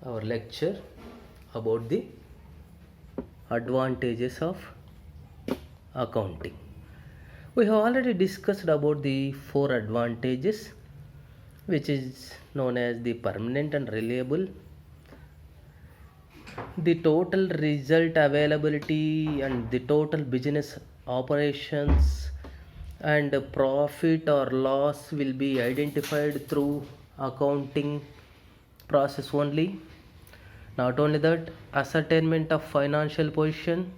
our lecture about the advantages of accounting. We have already discussed about the four advantages, which is known as the permanent and reliable, the total result availability, and the total business operations, and profit or loss will be identified through accounting process only. Not only that, ascertainment of financial position,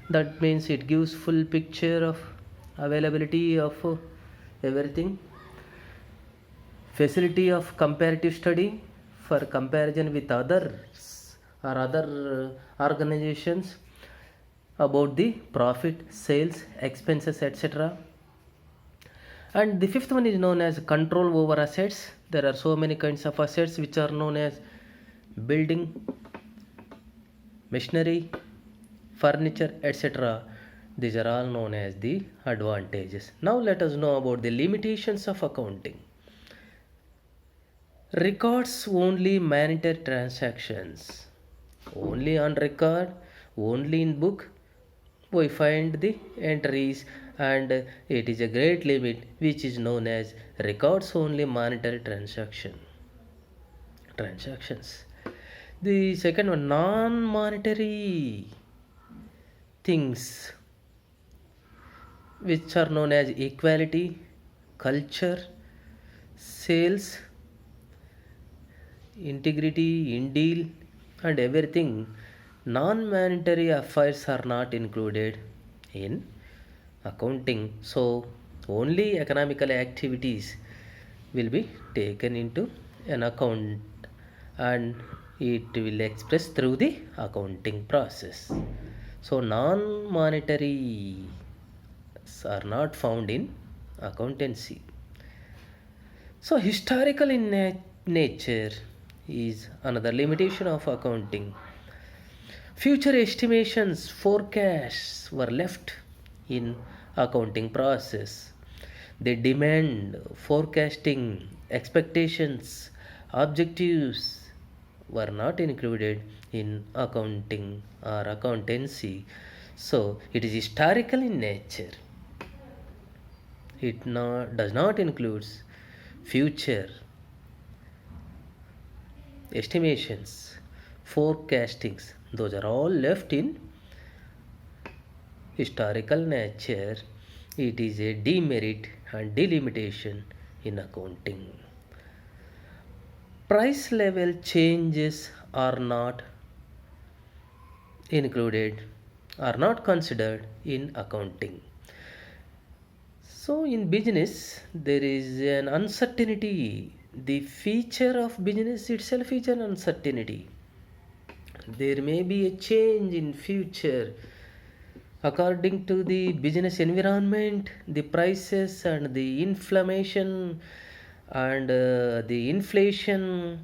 that means it gives full picture of availability of everything. Facility of comparative study for comparison with others or other organizations about the profit, sales, expenses, etc. And the fifth one is known as control over assets. There are so many kinds of assets which are known as building, machinery, furniture, etc. These are all known as the advantages. Now let us know about the limitations of accounting. Records only monetary transactions. Only on record, only in book, we find the entries, and it is a great limit which is known as records only monetary transactions. The second one, non-monetary things, which are known as equality, culture, sales, integrity, in deal, and everything. Non-monetary affairs are not included in accounting. So only economical activities will be taken into an account, and it will express through the accounting process. So non-monetary are not found in accountancy. So historical in nature is another limitation of accounting. Future estimations, forecasts were left in accounting process. They demand forecasting, expectations, objectives were not included in accounting or accountancy. So it is historical in nature. It does not include future estimations, forecastings. Those are all left in historical nature. It is a demerit and delimitation in accounting. Price level changes are not included, are not considered in accounting. So in business there is an uncertainty. The feature of business itself is an uncertainty. There may be a change in future according to the business environment, the prices and the inflammation and the inflation,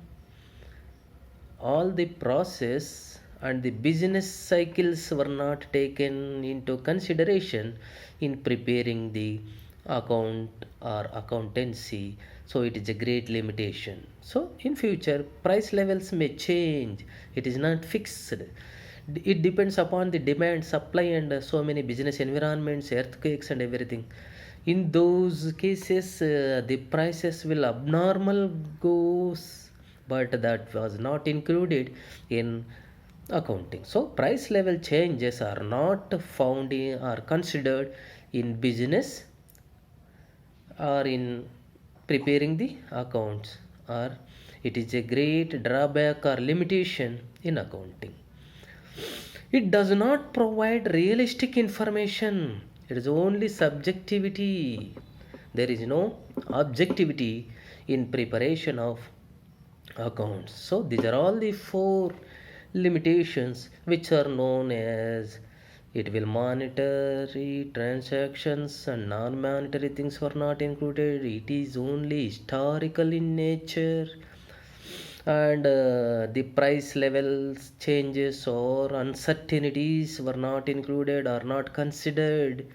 all the process and the business cycles were not taken into consideration in preparing the account or accountancy. So it is a great limitation. So in future price levels may change, it is not fixed. It depends upon the demand, supply, and so many business environments, earthquakes, and everything. In those cases, the prices will abnormal goes, but that was not included in accounting. So price level changes are not found in or considered in business or in preparing the accounts, or it is a great drawback or limitation in accounting. It does not provide realistic information. It is only subjectivity. There is no objectivity in preparation of accounts. So these are all the four limitations which are known as it will monetary transactions and non-monetary things were not included. It is only historical in nature, and the price levels changes or uncertainties were not included or not considered.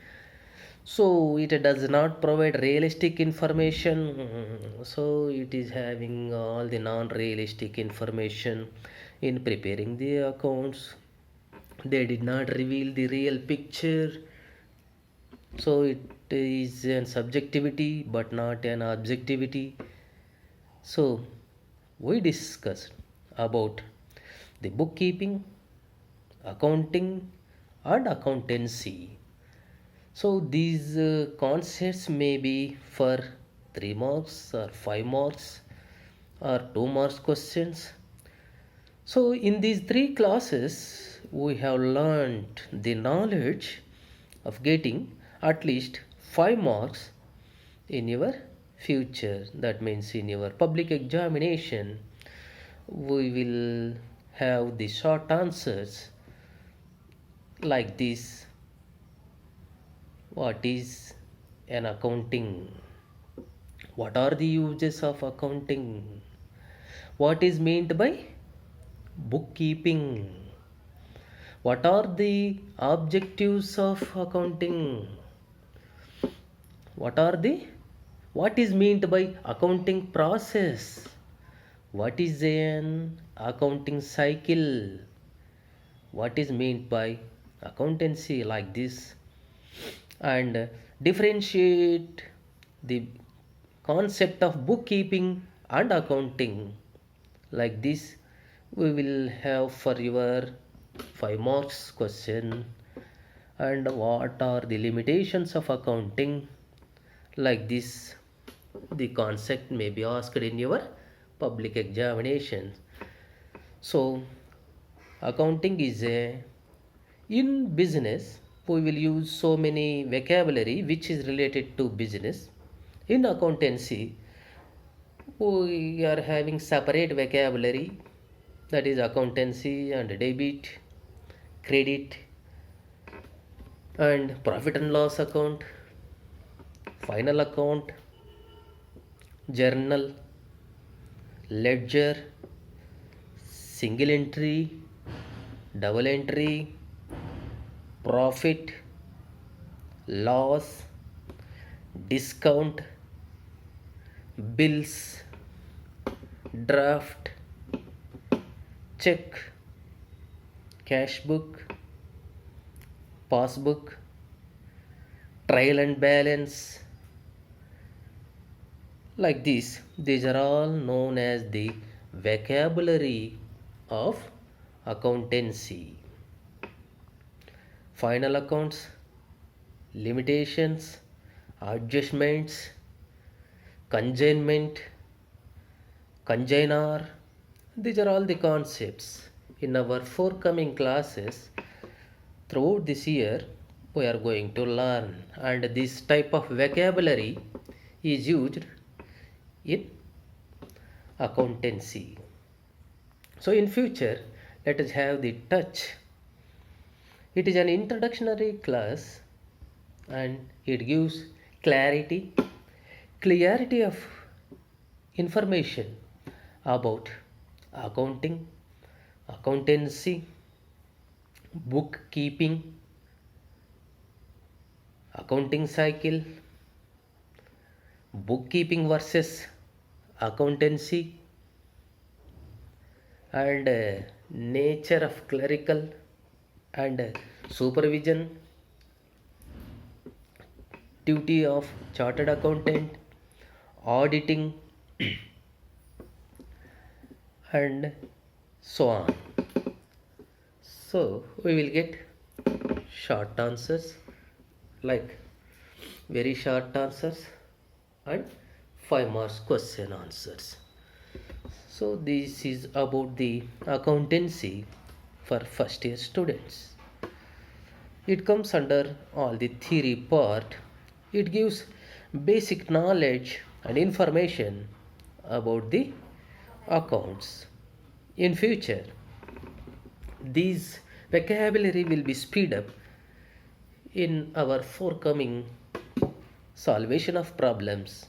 So it does not provide realistic information. So it is having all the non-realistic information in preparing the accounts. They did not reveal the real picture. So it is an subjectivity but not an objectivity. So we discussed about the bookkeeping, accounting, and accountancy. So these concepts may be for 3 marks or 5 marks or 2 marks questions. So in these three classes, we have learned the knowledge of getting at least 5 marks in your future. That means in your public examination, we will have the short answers like this. What is an accounting? What are the uses of accounting? What is meant by bookkeeping? What are the objectives of accounting? What are the what is meant by accounting process? What is an accounting cycle? What is meant by accountancy like this? And differentiate the concept of bookkeeping and accounting like this. We will have for your 5 marks question. And what are the limitations of accounting like this? The concept may be asked in your public examinations. So accounting is a in business we will use so many vocabulary which is related to business. In accountancy we are having separate vocabulary, that is accountancy and debit, credit, and profit and loss account, final account, journal, ledger, single entry, double entry, profit, loss, discount, bills, draft, check, cash book, passbook, trial and balance. Like this, these are all known as the vocabulary of accountancy. Final accounts, limitations, adjustments, consignment, consignor. These are all the concepts. In our forthcoming classes, throughout this year, we are going to learn, and this type of vocabulary is used in accountancy. So in future, let us have the touch. It is an introductory class and it gives clarity of information about accounting, accountancy, bookkeeping, accounting cycle, bookkeeping versus accountancy, and nature of clerical and supervision, duty of chartered accountant, auditing, and so on. So we will get short answers, like very short answers, and 5 marks question answers. So this is about the accountancy for first year students. It comes under all the theory part. It gives basic knowledge and information about the accounts. In future, these vocabulary will be speed up in our forthcoming solvation of problems.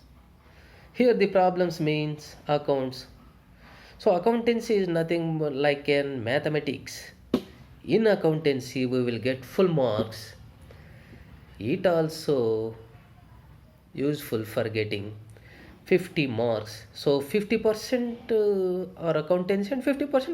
Here the problems means accounts. So accountancy is nothing like in mathematics. In accountancy we will get full marks It also useful for getting 50 marks. So 50% are accountancy and 50%